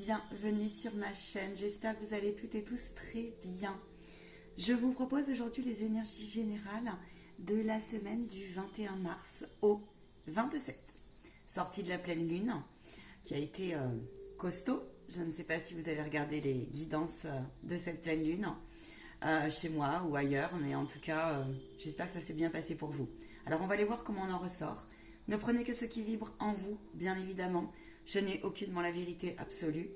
bienvenue sur ma chaîne. J'espère que vous allez toutes et tous très bien. Je vous propose aujourd'hui les énergies générales de la semaine du 21 mars au 27. Sortie de la pleine lune qui a été costaud. Je ne sais pas si vous avez regardé les guidances de cette pleine lune chez moi ou ailleurs, mais en tout cas, j'espère que ça s'est bien passé pour vous. Alors on va aller voir comment on en ressort. Ne prenez que ce qui vibre en vous, bien évidemment. Je n'ai aucunement la vérité absolue.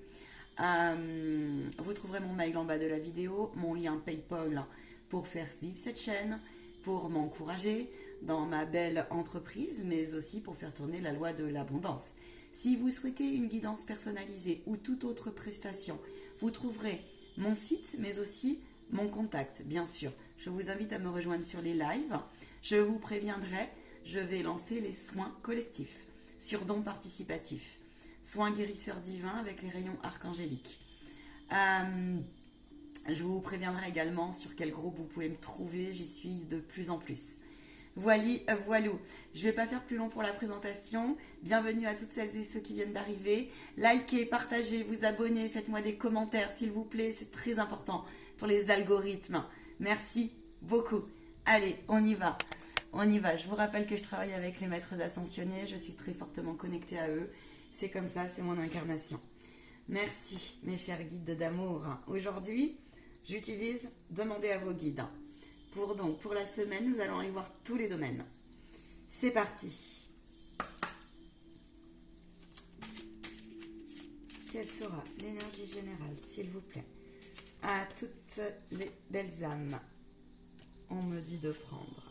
Vous trouverez mon mail en bas de la vidéo, mon lien PayPal pour faire vivre cette chaîne, pour m'encourager dans ma belle entreprise, mais aussi pour faire tourner la loi de l'abondance. Si vous souhaitez une guidance personnalisée ou toute autre prestation, vous trouverez mon site, mais aussi mon contact, bien sûr. Je vous invite à me rejoindre sur les lives. Je vous préviendrai, je vais lancer les soins collectifs sur dons participatifs. Soins guérisseurs divins avec les rayons archangéliques. Je vous préviendrai également sur quel groupe vous pouvez me trouver. J'y suis de plus en plus. Voilou. Je ne vais pas faire plus long pour la présentation. Bienvenue à toutes celles et ceux qui viennent d'arriver. Likez, partagez, vous abonnez, faites-moi des commentaires s'il vous plaît. C'est très important pour les algorithmes. Merci beaucoup. Allez, on y va. On y va. Je vous rappelle que je travaille avec les maîtres ascensionnés. Je suis très fortement connectée à eux. C'est comme ça, c'est mon incarnation. Merci, mes chers guides d'amour. Aujourd'hui, j'utilise Demandez à vos guides. Pour la semaine, nous allons aller voir tous les domaines. C'est parti. Quelle sera l'énergie générale, s'il vous plaît, à toutes les belles âmes? On me dit de prendre.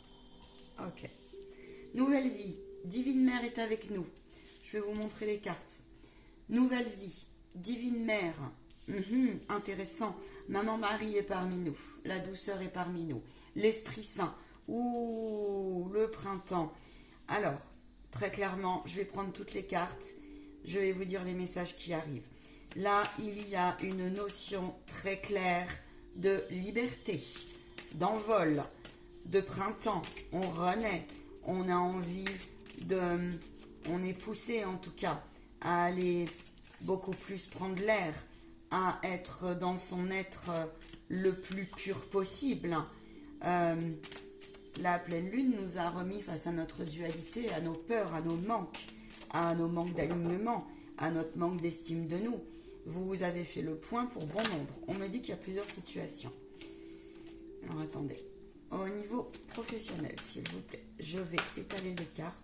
Ok. Nouvelle vie. Divine Mère est avec nous. Je vais vous montrer les cartes. Nouvelle vie. Divine Mère. Intéressant. Maman Marie est parmi nous. La douceur est parmi nous. L'Esprit Saint. Ouh, le printemps. Alors, très clairement, je vais prendre toutes les cartes. Je vais vous dire les messages qui arrivent. Là, il y a une notion très claire de liberté, d'envol, de printemps. On renaît. On a envie de... On est poussé en tout cas à aller beaucoup plus prendre l'air, à être dans son être le plus pur possible. La pleine lune nous a remis face à notre dualité, à nos peurs, à nos manques d'alignement, à notre manque d'estime de nous. Vous avez fait le point pour bon nombre. On me dit qu'il y a plusieurs situations. Alors attendez. Au niveau professionnel, s'il vous plaît, je vais étaler les cartes.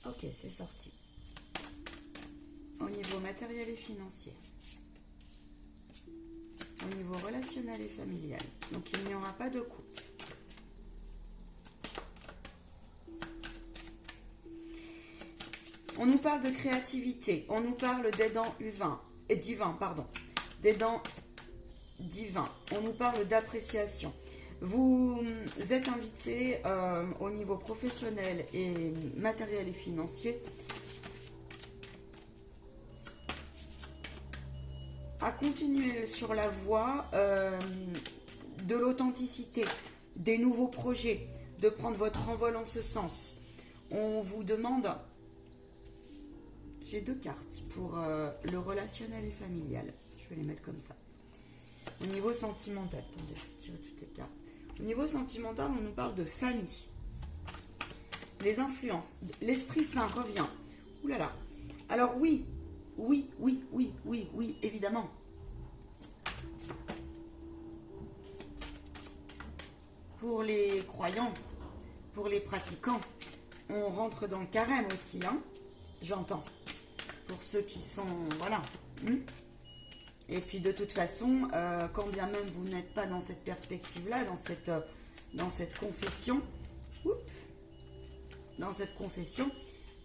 Ok, c'est sorti. Au niveau matériel et financier. Au niveau relationnel et familial. Donc, il n'y aura pas de coupe. On nous parle de créativité. On nous parle d'aidants divins. Des dents divins. On nous parle d'appréciation. Vous êtes invité au niveau professionnel et matériel et financier à continuer sur la voie de l'authenticité, des nouveaux projets, de prendre votre envol en ce sens. On vous demande, j'ai deux cartes pour le relationnel et familial. Je vais les mettre comme ça. Au niveau sentimental, attendez, je vais tirer toutes les cartes. Au niveau sentimental, on nous parle de famille. Les influences. L'Esprit Saint revient. Ouh là là. Alors oui, évidemment. Pour les croyants, pour les pratiquants, on rentre dans le carême aussi, hein. J'entends. Pour ceux qui sont... Voilà. Et puis de toute façon, quand bien même vous n'êtes pas dans cette perspective-là, dans cette confession,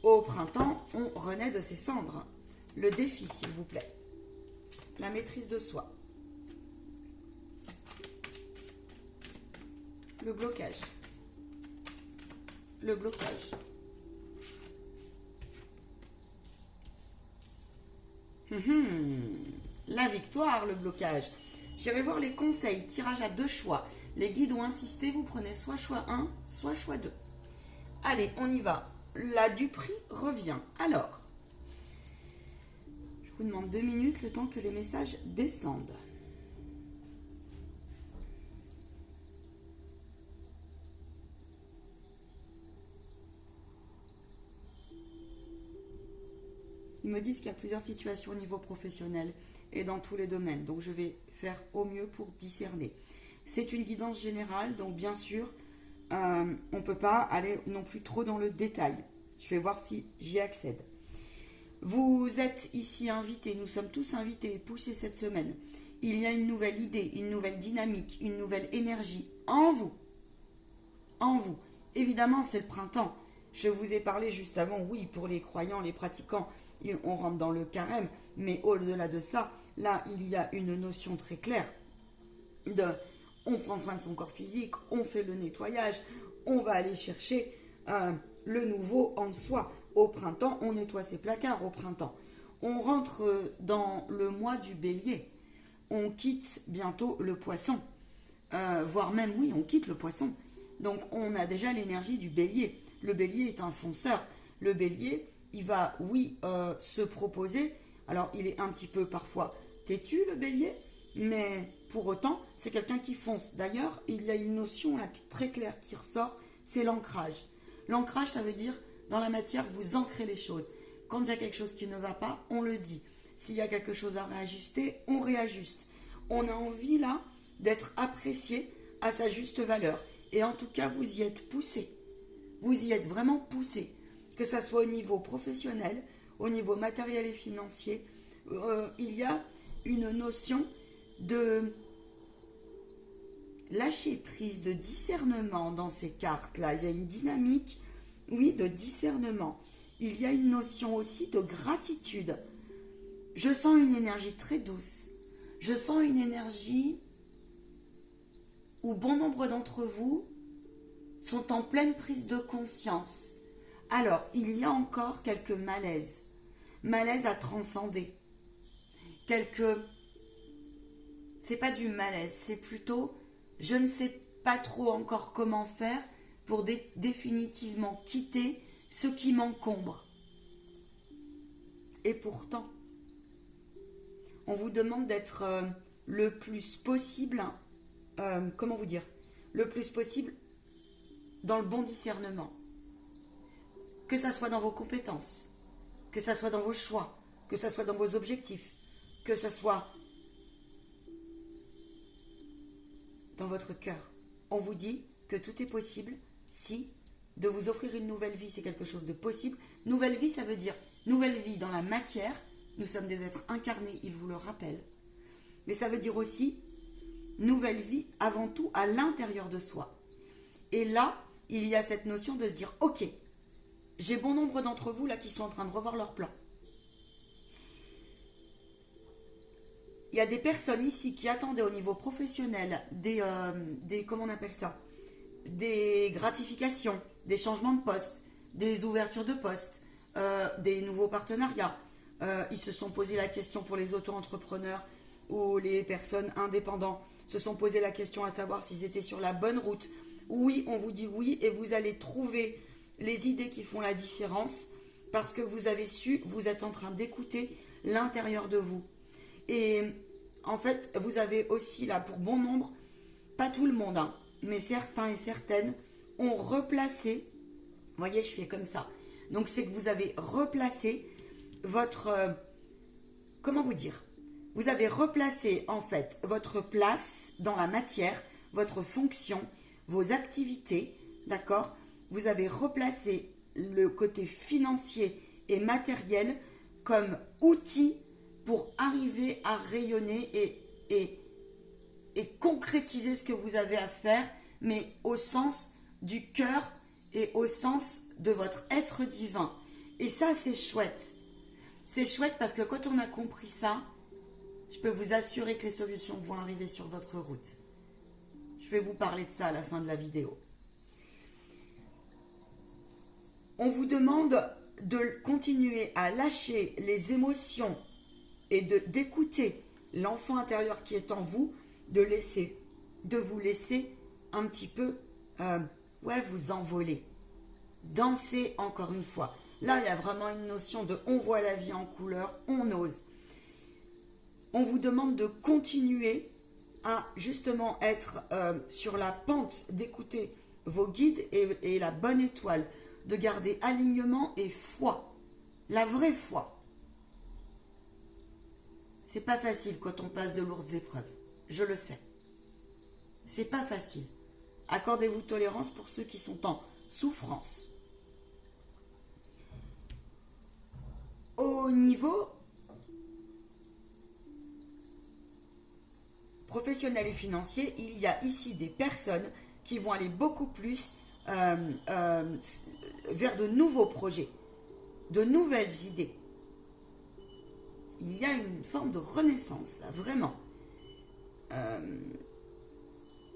au printemps, on renaît de ses cendres. Le défi, s'il vous plaît. La maîtrise de soi. Le blocage. Le blocage. La victoire, le blocage. J'irai voir les conseils, tirage à deux choix. Les guides ont insisté, vous prenez soit choix 1, soit choix 2. Allez, on y va. La du prix revient. Alors, je Je vous demande 2 minutes le temps que les messages descendent. Ils me disent qu'il y a plusieurs situations au niveau professionnel et dans tous les domaines. Donc je vais faire au mieux pour discerner. C'est une guidance générale, donc bien sûr, on ne peut pas aller non plus trop dans le détail. Je vais voir si j'y accède. Vous êtes ici invités, nous sommes tous invités et poussés cette semaine. Il y a une nouvelle idée, une nouvelle dynamique, une nouvelle énergie en vous. En vous. Évidemment, c'est le printemps. Je vous ai parlé juste avant, oui, pour les croyants, les pratiquants, on rentre dans le carême, mais au-delà de ça, là, il y a une notion très claire de on prend soin de son corps physique, on fait le nettoyage, on va aller chercher le nouveau en soi. Au printemps, on nettoie ses placards au printemps. On rentre dans le mois du bélier. On quitte bientôt le poisson. Voire même, oui, on quitte le poisson. Donc, on a déjà l'énergie du bélier. Le bélier est un fonceur. Le bélier, il va, oui, se proposer. Alors, il est un petit peu parfois têtu, le bélier, mais pour autant, c'est quelqu'un qui fonce. D'ailleurs, il y a une notion là, très claire qui ressort, c'est l'ancrage. L'ancrage, ça veut dire, dans la matière, vous ancrez les choses. Quand il y a quelque chose qui ne va pas, on le dit. S'il y a quelque chose à réajuster, on réajuste. On a envie, là, d'être apprécié à sa juste valeur. Et en tout cas, vous y êtes poussé. Vous y êtes vraiment poussé. Que ça soit au niveau professionnel, au niveau matériel et financier, il y a une notion de lâcher prise, de discernement dans ces cartes-là. Il y a une dynamique, oui, de discernement. Il y a une notion aussi de gratitude. Je sens une énergie très douce. Je sens une énergie où bon nombre d'entre vous sont en pleine prise de conscience. Alors, il y a encore quelques malaises. Malaises à transcender. C'est pas du malaise, c'est plutôt je ne sais pas trop encore comment faire pour définitivement quitter ce qui m'encombre. Et pourtant, on vous demande d'être le plus possible, comment vous dire, le plus possible dans le bon discernement. Que ça soit dans vos compétences, que ça soit dans vos choix, que ça soit dans vos objectifs, que ça soit dans votre cœur. On vous dit que tout est possible si de vous offrir une nouvelle vie, c'est quelque chose de possible. Nouvelle vie, ça veut dire nouvelle vie dans la matière. Nous sommes des êtres incarnés, il vous le rappelle. Mais ça veut dire aussi nouvelle vie avant tout à l'intérieur de soi. Et là, il y a cette notion de se dire, ok, j'ai bon nombre d'entre vous là qui sont en train de revoir leur plan. Il y a des personnes ici qui attendaient au niveau professionnel comment on appelle ça, des gratifications, des changements de poste, des ouvertures de poste, des nouveaux partenariats. Ils se sont posé la question pour les auto-entrepreneurs ou les personnes indépendantes, se sont posé la question à savoir s'ils étaient sur la bonne route. Oui, on vous dit oui et vous allez trouver les idées qui font la différence parce que vous avez su, vous êtes en train d'écouter l'intérieur de vous. Et en fait, vous avez aussi là pour bon nombre, pas tout le monde, hein, mais certains et certaines ont replacé, vous voyez, je fais comme ça. Donc c'est que vous avez replacé votre, comment vous dire, vous avez replacé en fait votre place dans la matière, votre fonction, vos activités, d'accord? Vous avez replacé le côté financier et matériel comme outil pour arriver à rayonner et concrétiser ce que vous avez à faire, mais au sens du cœur et au sens de votre être divin. Et ça, c'est chouette. C'est chouette parce que quand on a compris ça, je peux vous assurer que les solutions vont arriver sur votre route. Je vais vous parler de ça à la fin de la vidéo. On vous demande de continuer à lâcher les émotions et d'écouter l'enfant intérieur qui est en vous, de vous laisser un petit peu vous envoler. Danser encore une fois. Là, il y a vraiment une notion de on voit la vie en couleur, on ose. On vous demande de continuer à justement être sur la pente, d'écouter vos guides et la bonne étoile, de garder alignement et foi, la vraie foi. C'est pas facile quand on passe de lourdes épreuves, je le sais. C'est pas facile. Accordez-vous tolérance pour ceux qui sont en souffrance. Au niveau professionnel et financier, il y a ici des personnes qui vont aller beaucoup plus vers de nouveaux projets, de nouvelles idées. Il y a une forme de renaissance, là, vraiment.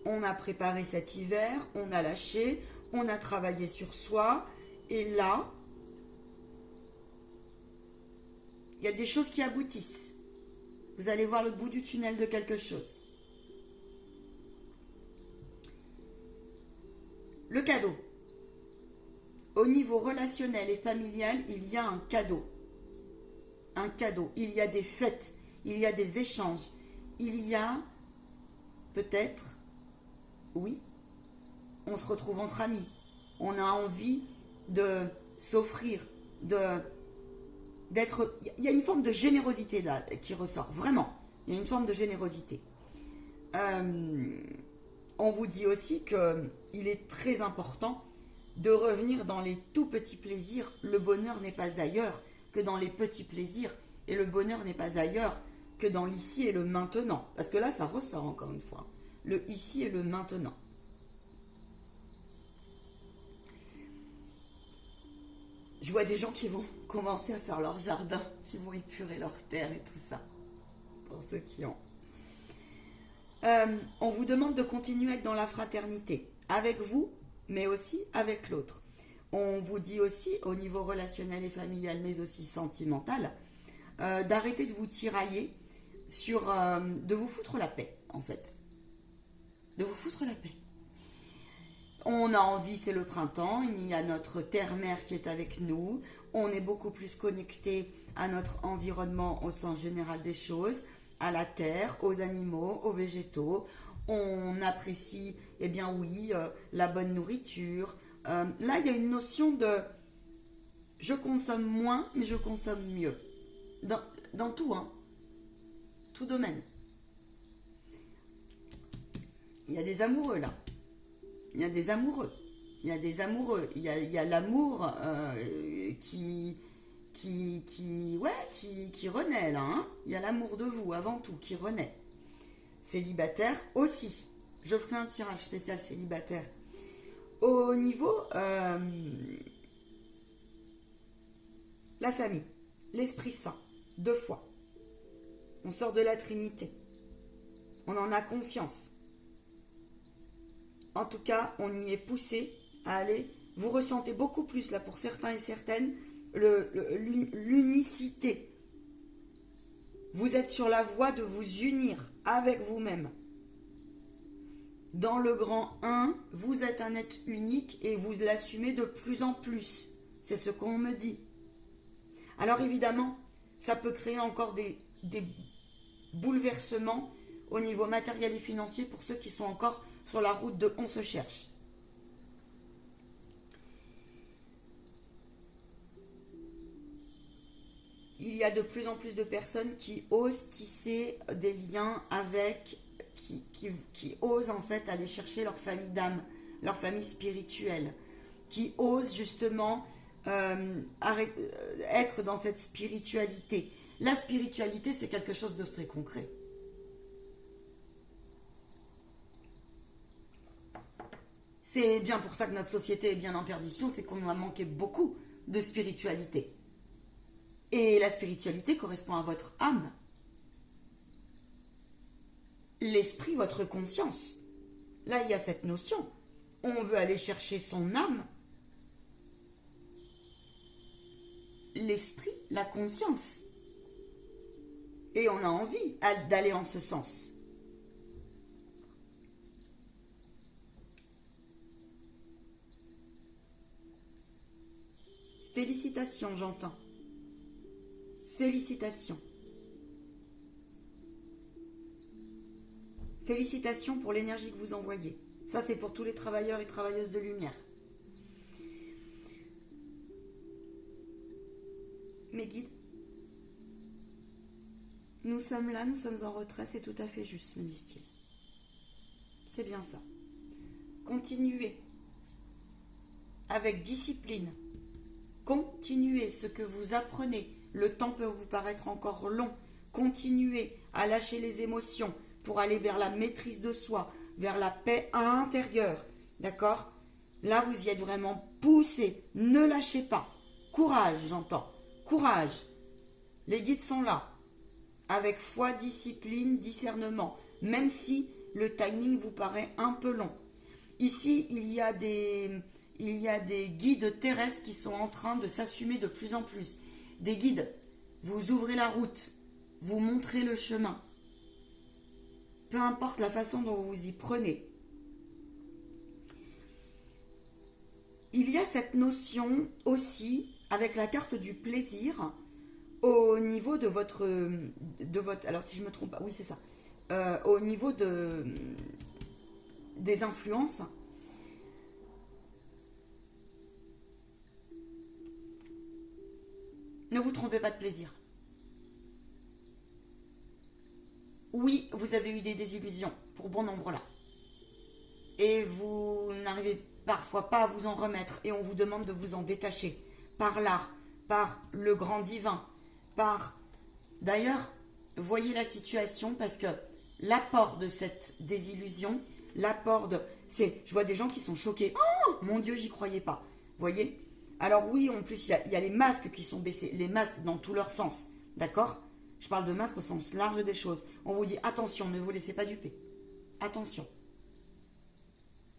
On a préparé cet hiver, on a lâché, on a travaillé sur soi, et là, il y a des choses qui aboutissent. Vous allez voir le bout du tunnel de quelque chose. Le cadeau. Au niveau relationnel et familial, il y a un cadeau. Un cadeau. Il y a des fêtes, il y a des échanges, il y a peut-être, oui, on se retrouve entre amis. On a envie de s'offrir, d'être. Il y a une forme de générosité là qui ressort, vraiment. Il y a une forme de générosité. On vous dit aussi qu'il est très important de revenir dans les tout petits plaisirs. Le bonheur n'est pas ailleurs que dans les petits plaisirs. Et le bonheur n'est pas ailleurs que dans l'ici et le maintenant. Parce que là, ça ressort encore une fois. Le ici et le maintenant. Je vois des gens qui vont commencer à faire leur jardin, qui vont épurer leur terre et tout ça. Pour ceux qui ont. On vous demande de continuer à être dans la fraternité. Avec vous, mais aussi avec l'autre. On vous dit aussi, au niveau relationnel et familial, mais aussi sentimental, d'arrêter de vous tirailler de vous foutre la paix, en fait. De vous foutre la paix. On a envie, c'est le printemps, il y a notre terre-mère qui est avec nous, on est beaucoup plus connecté à notre environnement au sens général des choses, à la terre, aux animaux, aux végétaux. On apprécie, eh bien oui, la bonne nourriture. Là, il y a une notion de je consomme moins, mais je consomme mieux. Dans tout, hein. Tout domaine. Il y a des amoureux, là. Il y a des amoureux. Il y a des amoureux. Il y a l'amour qui renaît, là. Hein. Il y a l'amour de vous, avant tout, qui renaît. Célibataire aussi. Je ferai un tirage spécial célibataire. Au niveau la famille, l'Esprit Saint, 2 fois. On sort de la Trinité. On en a conscience. En tout cas, on y est poussé à aller. Vous ressentez beaucoup plus, là, pour certains et certaines, l'unicité. Vous êtes sur la voie de vous unir avec vous-même. Dans le grand 1, vous êtes un être unique et vous l'assumez de plus en plus. C'est ce qu'on me dit. Alors évidemment, ça peut créer encore des bouleversements au niveau matériel et financier pour ceux qui sont encore sur la route de on se cherche. Il y a de plus en plus de personnes qui osent tisser des liens avec, qui osent en fait aller chercher leur famille d'âme, leur famille spirituelle, qui osent justement être dans cette spiritualité. La spiritualité, c'est quelque chose de très concret. C'est bien pour ça que notre société est bien en perdition, c'est qu'on a manqué beaucoup de spiritualité. Et la spiritualité correspond à votre âme. L'esprit, votre conscience. Là, il y a cette notion. On veut aller chercher son âme. L'esprit, la conscience. Et on a envie d'aller en ce sens. Félicitations, j'entends. Félicitations. Félicitations pour l'énergie que vous envoyez. Ça, c'est pour tous les travailleurs et travailleuses de lumière. Mes guides, nous sommes là, nous sommes en retrait, c'est tout à fait juste, me disent-ils. C'est bien ça. Continuez avec discipline. Continuez ce que vous apprenez. Le temps peut vous paraître encore long. Continuez à lâcher les émotions pour aller vers la maîtrise de soi, vers la paix intérieure. D'accord? Là, vous y êtes vraiment poussé. Ne lâchez pas. Courage, j'entends. Courage. Les guides sont là. Avec foi, discipline, discernement. Même si le timing vous paraît un peu long. Ici, il y a des guides terrestres qui sont en train de s'assumer de plus en plus. Des guides, vous ouvrez la route, vous montrez le chemin. Peu importe la façon dont vous y prenez. Il y a cette notion aussi, avec la carte du plaisir, au niveau de votre alors si je me trompe pas, oui c'est ça, au niveau des influences. Ne vous trompez pas de plaisir. Oui, vous avez eu des désillusions, pour bon nombre là. Et vous n'arrivez parfois pas à vous en remettre, et on vous demande de vous en détacher, par l'art, par le grand divin, par... D'ailleurs, voyez la situation, parce que l'apport de cette désillusion, l'apport de... Je vois des gens qui sont choqués. Oh, mon Dieu, j'y croyais pas. Voyez? Alors oui, en plus, il y a les masques qui sont baissés, les masques dans tous leurs sens, d'accord? Je parle de masques au sens large des choses. On vous dit, attention, ne vous laissez pas duper. Attention.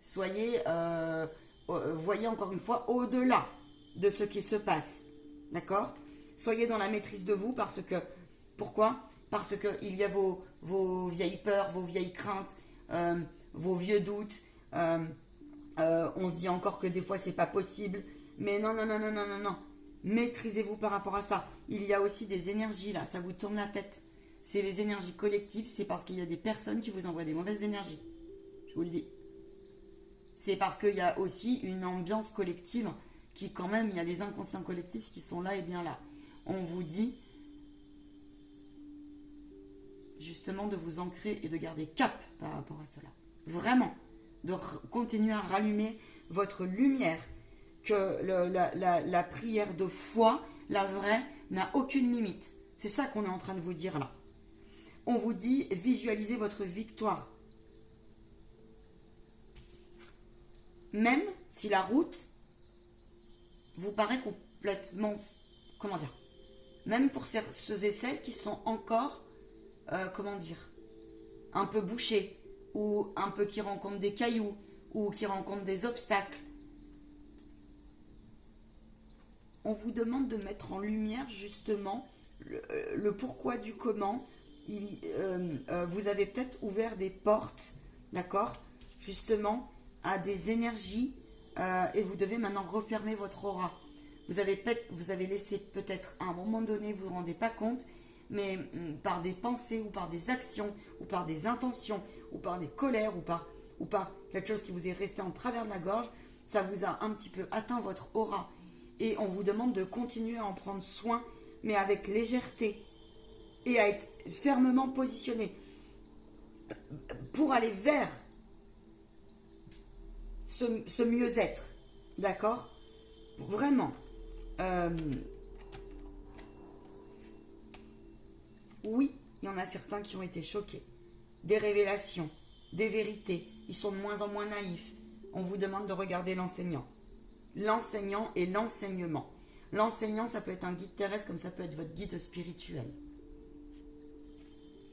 Soyez, voyez encore une fois, au-delà de ce qui se passe, d'accord? Soyez dans la maîtrise de vous parce que... Pourquoi? Parce qu'il y a vos vieilles peurs, vos vieilles craintes, vos vieux doutes. On se dit encore que des fois, c'est pas possible. Mais non, non, non, non, non, non, non. Maîtrisez-vous par rapport à ça. Il y a aussi des énergies là, ça vous tourne la tête. C'est les énergies collectives, c'est parce qu'il y a des personnes qui vous envoient des mauvaises énergies. Je vous le dis. C'est parce qu'il y a aussi une ambiance collective qui quand même, il y a les inconscients collectifs qui sont là et bien là. On vous dit justement de vous ancrer et de garder cap par rapport à cela. Vraiment. De continuer à rallumer votre lumière. Que la prière de foi, la vraie, n'a aucune limite. C'est ça qu'on est en train de vous dire là. On vous dit, visualisez votre victoire. Même si la route vous paraît complètement... Comment dire? Même pour ceux et celles qui sont encore, comment dire, un peu bouchés, ou un peu qui rencontrent des cailloux, ou qui rencontrent des obstacles. On vous demande de mettre en lumière justement le pourquoi du comment. Vous avez peut-être ouvert des portes, d'accord, justement, à des énergies et vous devez maintenant refermer votre aura. Vous avez laissé peut-être à un moment donné, vous ne vous rendez pas compte, mais par des pensées ou par des actions ou par des intentions ou par des colères ou par quelque chose qui vous est resté en travers de la gorge, ça vous a un petit peu atteint votre aura. Et on vous demande de continuer à en prendre soin, mais avec légèreté et à être fermement positionné pour aller vers ce mieux-être. D'accord? Vraiment. Oui, il y en a certains qui ont été choqués. Des révélations, des vérités. Ils sont de moins en moins naïfs. On vous demande de regarder l'enseignant. L'enseignant et l'enseignement. L'enseignant, ça peut être un guide terrestre comme ça peut être votre guide spirituel.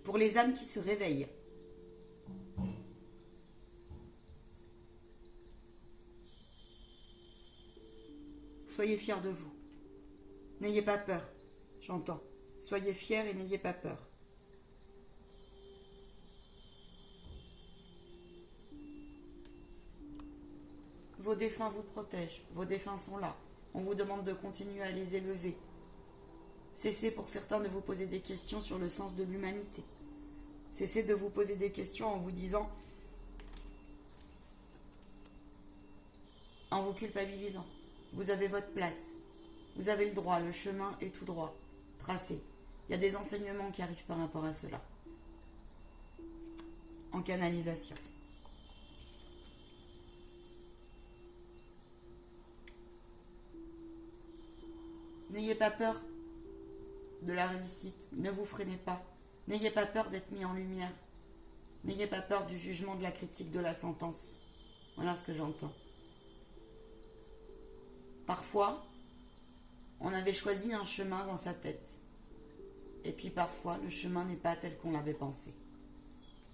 Pour les âmes qui se réveillent. Soyez fiers de vous. N'ayez pas peur. J'entends. Soyez fiers et n'ayez pas peur. Vos défunts vous protègent, vos défunts sont là. On vous demande de continuer à les élever. Cessez pour certains de vous poser des questions sur le sens de l'humanité. Cessez de vous poser des questions en vous disant, en vous culpabilisant. Vous avez votre place. Vous avez le droit, le chemin est tout droit, tracé. Il y a des enseignements qui arrivent par rapport à cela. En canalisation. N'ayez pas peur de la réussite. Ne vous freinez pas. N'ayez pas peur d'être mis en lumière. N'ayez pas peur du jugement, de la critique, de la sentence. Voilà ce que j'entends. Parfois, on avait choisi un chemin dans sa tête. Et puis parfois, le chemin n'est pas tel qu'on l'avait pensé.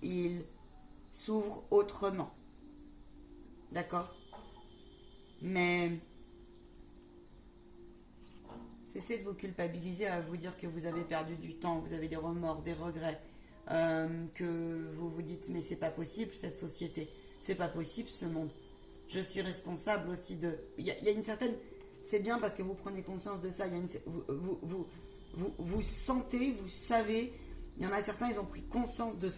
Il s'ouvre autrement. D'accord? Mais cessez de vous culpabiliser à vous dire que vous avez perdu du temps, vous avez des remords, des regrets, que vous vous dites mais c'est pas possible cette société, c'est pas possible ce monde. Je suis responsable aussi de... Il y a une certaine... C'est bien parce que vous prenez conscience de ça. Il y a une... vous sentez, vous savez. Il y en a certains, ils ont pris conscience de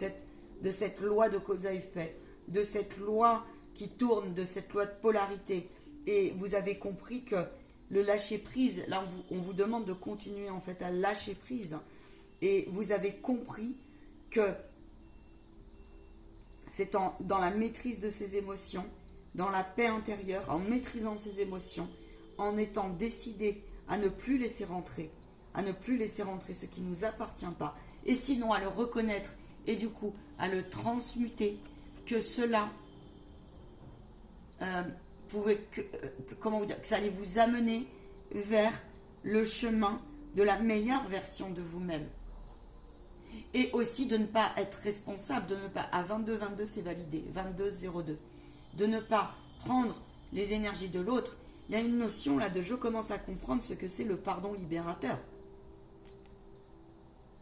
cette loi de cause à effet, de cette loi qui tourne, de cette loi de polarité. Et vous avez compris que le lâcher prise, là on vous demande de continuer en fait à lâcher prise. Et vous avez compris que c'est dans la maîtrise de ses émotions, dans la paix intérieure, en maîtrisant ses émotions, en étant décidé à ne plus laisser rentrer ce qui ne nous appartient pas, et sinon à le reconnaître et du coup à le transmuter, que cela comment vous dire, que ça allait vous amener vers le chemin de la meilleure version de vous-même. Et aussi de ne pas être responsable, de ne pas, à 22-22 c'est validé, 22-02, de ne pas prendre les énergies de l'autre. Il y a une notion là de je commence à comprendre ce que c'est le pardon libérateur.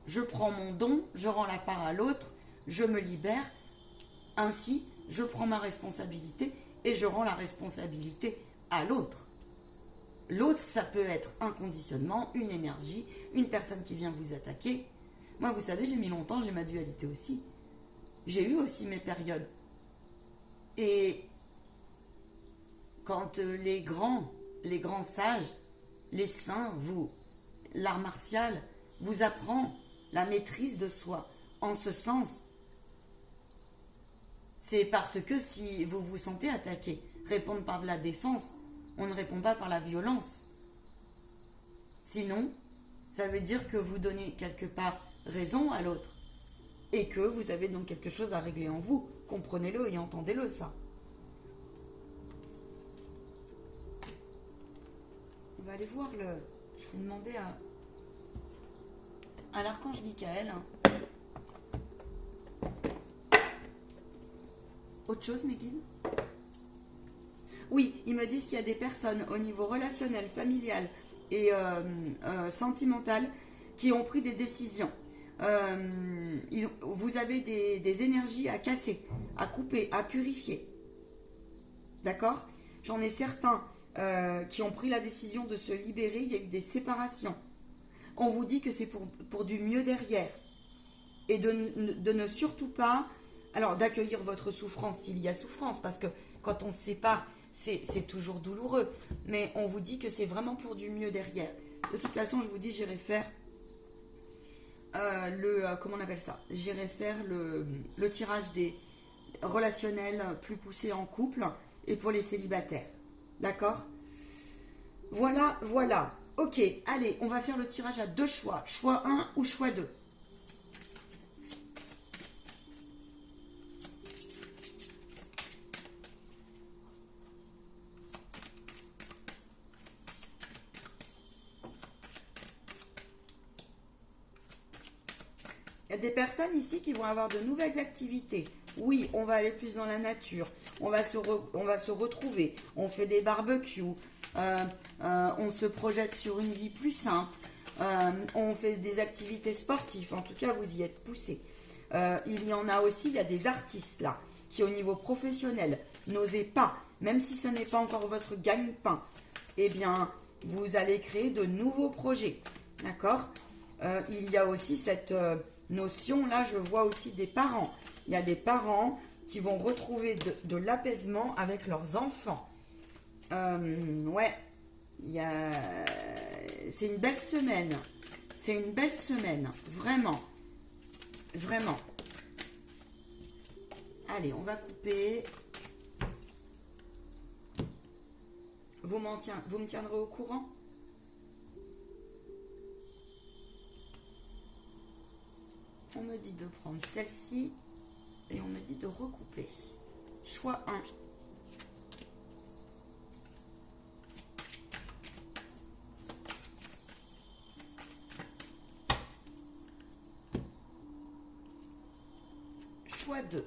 Je prends mon don, je rends la part à l'autre, je me libère, ainsi je prends ma responsabilité et je rends la responsabilité à l'autre. L'autre, ça peut être un conditionnement, une énergie, une personne qui vient vous attaquer. Moi, vous savez, j'ai mis longtemps, j'ai ma dualité aussi. J'ai eu aussi mes périodes. Et quand les grands sages, les saints, l'art martial vous apprend la maîtrise de soi, en ce sens, c'est parce que si vous vous sentez attaqué, répondre par la défense, on ne répond pas par la violence. Sinon, ça veut dire que vous donnez quelque part raison à l'autre et que vous avez donc quelque chose à régler en vous. Comprenez-le et entendez-le, ça. On va aller voir je vais demander à l'archange Michael. Autre chose, mes guides? Oui, ils me disent qu'il y a des personnes au niveau relationnel, familial et sentimental qui ont pris des décisions. Vous avez des énergies à casser, à couper, à purifier. D'accord? J'en ai certains qui ont pris la décision de se libérer. Il y a eu des séparations. On vous dit que c'est pour du mieux derrière. Et de ne surtout pas... Alors, d'accueillir votre souffrance s'il y a souffrance, parce que quand on se sépare, c'est toujours douloureux. Mais on vous dit que c'est vraiment pour du mieux derrière. De toute façon, je vous dis, j'irai faire comment on appelle ça? J'irai faire le tirage des relationnels plus poussés en couple et pour les célibataires. D'accord? Voilà, voilà. Ok, allez, on va faire le tirage à 2 choix. Choix 1 ou choix 2. Il y a des personnes ici qui vont avoir de nouvelles activités. Oui, on va aller plus dans la nature. On va se retrouver. On fait des barbecues. On se projette sur une vie plus simple. On fait des activités sportives. En tout cas, vous y êtes poussés. Il y en a aussi, il y a des artistes là, qui au niveau professionnel, n'osez pas, même si ce n'est pas encore votre gagne-pain, eh bien, vous allez créer de nouveaux projets. D'accord? Il y a aussi notion, là, je vois aussi des parents. Il y a des parents qui vont retrouver de l'apaisement avec leurs enfants. Ouais, c'est une belle semaine. C'est une belle semaine, vraiment. Vraiment. Allez, on va couper. Vous me tiendrez au courant? On me dit de prendre celle-ci et on me dit de recouper. Choix 1. Choix 2.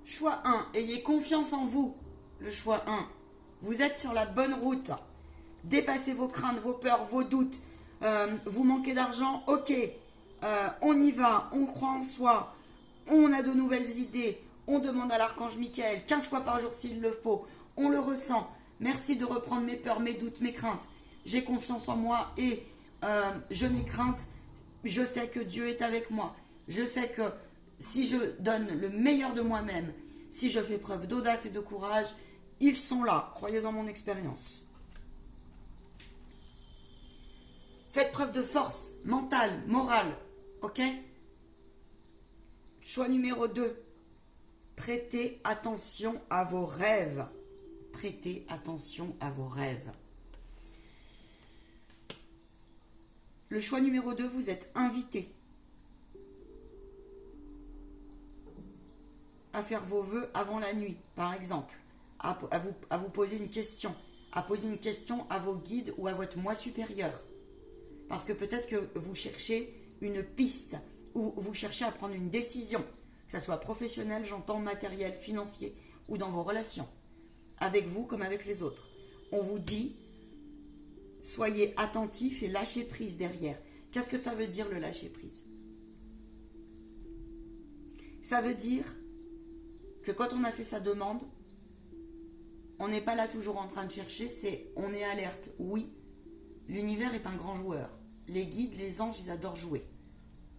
Choix 1. Ayez confiance en vous. Le choix 1. Vous êtes sur la bonne route. Dépassez vos craintes, vos peurs, vos doutes. Vous manquez d'argent. Ok. On y va. On croit en soi. On a de nouvelles idées. On demande à l'archange Michael 15 fois par jour s'il le faut. On le ressent. Merci de reprendre mes peurs, mes doutes, mes craintes. J'ai confiance en moi et je n'ai crainte. Je sais que Dieu est avec moi. Je sais que si je donne le meilleur de moi-même, si je fais preuve d'audace et de courage, ils sont là. Croyez en mon expérience. Faites preuve de force mentale, morale. Ok? Choix numéro 2. Prêtez attention à vos rêves. Prêtez attention à vos rêves. Le choix numéro 2, vous êtes invité à faire vos vœux avant la nuit, par exemple, à vous poser une question, à poser une question à vos guides ou à votre moi supérieur. Parce que peut-être que vous cherchez une piste ou vous cherchez à prendre une décision, que ce soit professionnel, j'entends matériel, financier ou dans vos relations, avec vous comme avec les autres. On vous dit, soyez attentifs et lâchez prise derrière. Qu'est-ce que ça veut dire le lâcher prise? Ça veut dire que quand on a fait sa demande, on n'est pas là toujours en train de chercher, on est alerte. Oui, l'univers est un grand joueur. Les guides, les anges, ils adorent jouer.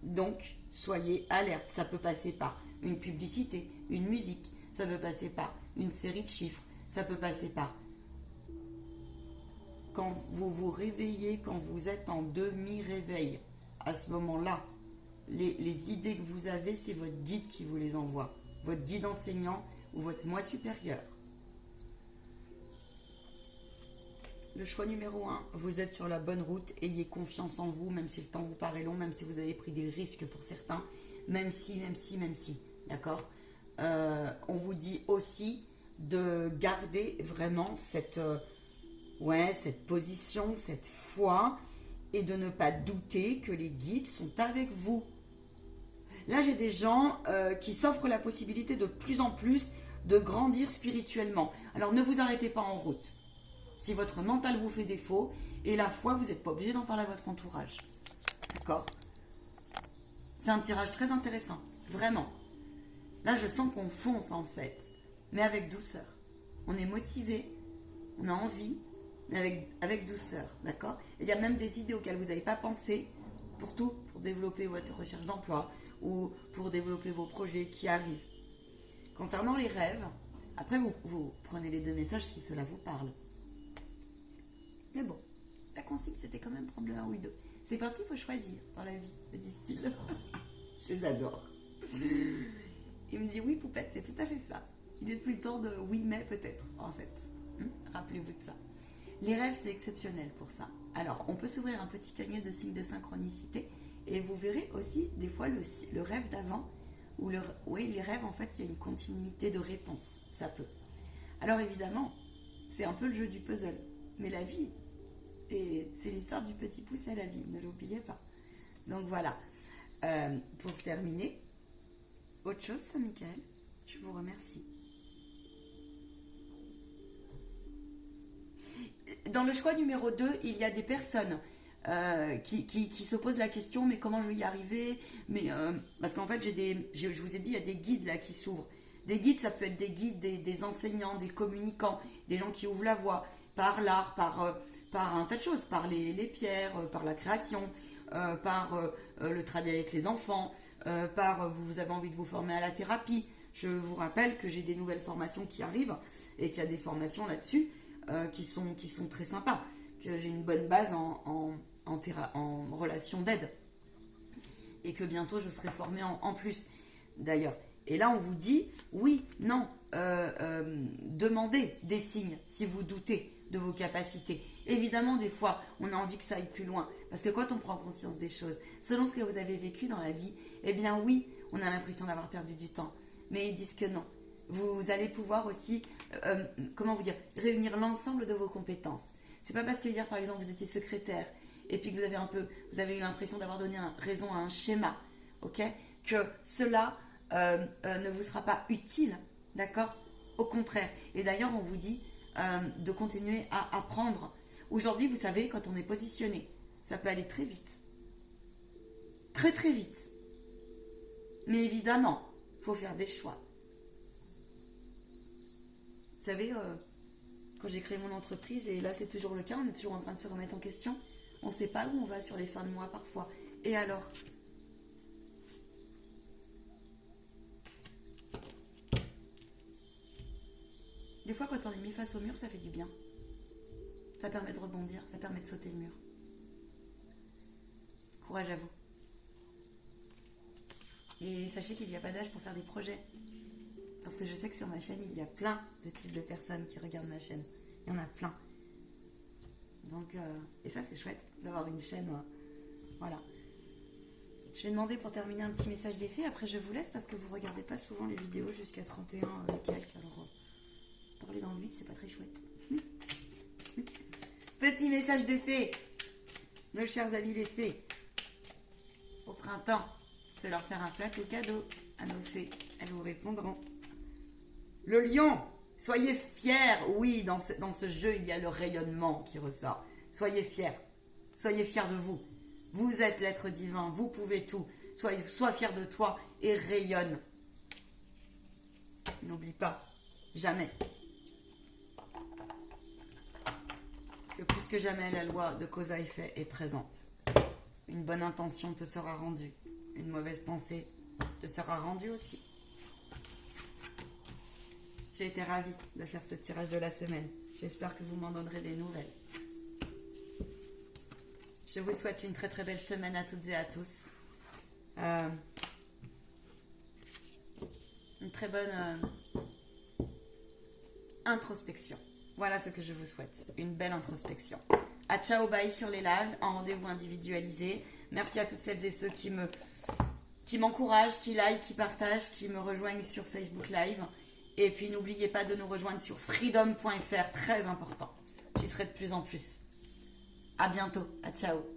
Donc, soyez alerte. Ça peut passer par une publicité, une musique, ça peut passer par une série de chiffres, ça peut passer par quand vous vous réveillez, quand vous êtes en demi-réveil. À ce moment-là, les idées que vous avez, c'est votre guide qui vous les envoie. Votre guide enseignant ou votre moi supérieur. Le choix numéro 1, vous êtes sur la bonne route, ayez confiance en vous, même si le temps vous paraît long, même si vous avez pris des risques pour certains, même si, d'accord? On vous dit aussi de garder vraiment cette position, cette foi, et de ne pas douter que les guides sont avec vous. Là, j'ai des gens qui s'offrent la possibilité de plus en plus de grandir spirituellement. Alors, ne vous arrêtez pas en route. Si votre mental vous fait défaut, et la foi, vous n'êtes pas obligé d'en parler à votre entourage. D'accord? C'est un tirage très intéressant, vraiment. Là, je sens qu'on fonce en fait, mais avec douceur. On est motivé, on a envie, mais avec douceur, d'accord? Il y a même des idées auxquelles vous n'avez pas pensé, pour tout, pour développer votre recherche d'emploi, ou pour développer vos projets qui arrivent. Concernant les rêves, après vous prenez les deux messages si cela vous parle. Mais bon, la consigne c'était quand même prendre le 1 ou le 2. C'est parce qu'il faut choisir dans la vie, me disent-ils. Je les adore. Il me dit oui poupette, c'est tout à fait ça. Il est plus le temps de oui mais peut-être en fait. Rappelez-vous de ça. Les rêves c'est exceptionnel pour ça. Alors on peut s'ouvrir un petit cagnet de signes de synchronicité et vous verrez aussi des fois le rêve d'avant où les rêves en fait il y a une continuité de réponse, ça peut. Alors évidemment c'est un peu le jeu du puzzle, mais la vie et c'est l'histoire du petit pouce à la vie, ne l'oubliez pas. Donc voilà, pour terminer, autre chose ça Michael, je vous remercie. Dans le choix numéro 2, il y a des personnes qui se posent la question, mais comment je vais y arriver? Parce qu'en fait, je vous ai dit, il y a des guides là qui s'ouvrent. Des guides, ça peut être des guides, des enseignants, des communicants, des gens qui ouvrent la voie par l'art, par un tas de choses, par les pierres, par la création, par le travail avec les enfants, vous avez envie de vous former à la thérapie. Je vous rappelle que j'ai des nouvelles formations qui arrivent et qu'il y a des formations là-dessus qui sont très sympas, que j'ai une bonne base en relation d'aide et que bientôt je serai formée en plus d'ailleurs. Et là on vous dit oui, non, demandez des signes si vous doutez de vos capacités. Évidemment, des fois, on a envie que ça aille plus loin. Parce que quand on prend conscience des choses, selon ce que vous avez vécu dans la vie, eh bien oui, on a l'impression d'avoir perdu du temps. Mais ils disent que non. Vous allez pouvoir aussi, réunir l'ensemble de vos compétences. C'est pas parce que hier, par exemple, vous étiez secrétaire et puis que vous avez eu l'impression d'avoir donné raison à un schéma, ok, que cela ne vous sera pas utile, d'accord? Au contraire. Et d'ailleurs, on vous dit de continuer à apprendre. Aujourd'hui, vous savez, quand on est positionné, ça peut aller très vite. Très très vite. Mais évidemment, il faut faire des choix. Vous savez, quand j'ai créé mon entreprise, et là c'est toujours le cas, on est toujours en train de se remettre en question. On ne sait pas où on va sur les fins de mois parfois. Et alors ? Des fois, quand on est mis face au mur, ça fait du bien. Ça permet de rebondir, ça permet de sauter le mur. Courage à vous. Et sachez qu'il n'y a pas d'âge pour faire des projets. Parce que je sais que sur ma chaîne, il y a plein de types de personnes qui regardent ma chaîne. Il y en a plein. Donc, et ça, c'est chouette d'avoir une chaîne. Voilà. Je vais demander pour terminer un petit message d'effet. Après, je vous laisse parce que vous ne regardez pas souvent les vidéos jusqu'à 31 et quelques. Alors, parler dans le vide, c'est pas très chouette. Petit message de fées, nos chers amis les fées. Au printemps, je vais leur faire un plateau cadeau à nos fées. Elles vous répondront. Le lion, soyez fiers. Oui, dans ce jeu, il y a le rayonnement qui ressort. Soyez fiers. Soyez fiers de vous. Vous êtes l'être divin, vous pouvez tout. Sois fier de toi et rayonne. N'oublie pas, jamais, que plus que jamais la loi de cause à effet est présente. Une bonne intention te sera rendue. Une mauvaise pensée te sera rendue aussi. J'ai été ravie de faire ce tirage de la semaine. J'espère que vous m'en donnerez des nouvelles. Je vous souhaite une très très belle semaine à toutes et à tous. Une très bonne introspection. Voilà ce que je vous souhaite. Une belle introspection. À ciao, bye sur les lives, en rendez-vous individualisé. Merci à toutes celles et ceux qui m'encouragent, qui like, qui partagent, qui me rejoignent sur Facebook Live. Et puis n'oubliez pas de nous rejoindre sur freedom.fr, très important. J'y serai de plus en plus. À bientôt. À ciao.